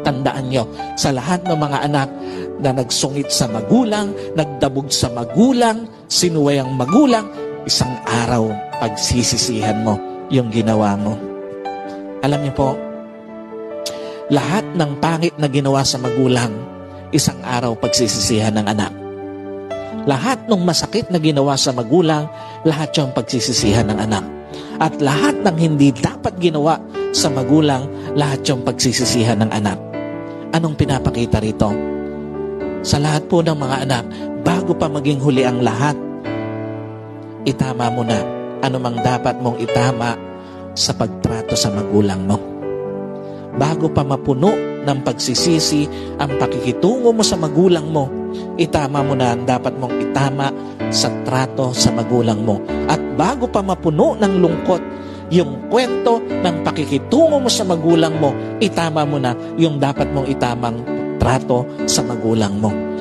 Tandaan nyo, sa lahat ng mga anak na nagsungit sa magulang, nagdabog sa magulang, sinuway ang magulang, isang araw pagsisisihan mo yung ginawa mo. Alam niyo po, lahat ng pangit na ginawa sa magulang, isang araw pagsisisihan ng anak. Lahat ng masakit na ginawa sa magulang, lahat yung pagsisisihan ng anak. At lahat ng hindi dapat ginawa sa magulang, lahat yung pagsisisihan ng anak. Anong pinapakita rito? Sa lahat po ng mga anak, bago pa maging huli ang lahat, itama mo na anumang dapat mong itama sa pagtrato sa magulang mo. Bago pa mapuno ng pagsisisi ang pakikitungo mo sa magulang mo, itama mo na ang dapat mong itama sa trato sa magulang mo. At bago pa mapuno ng lungkot yung kwento ng pakikitungo mo sa magulang mo, itama mo na yung dapat mong itamang trato sa magulang mo.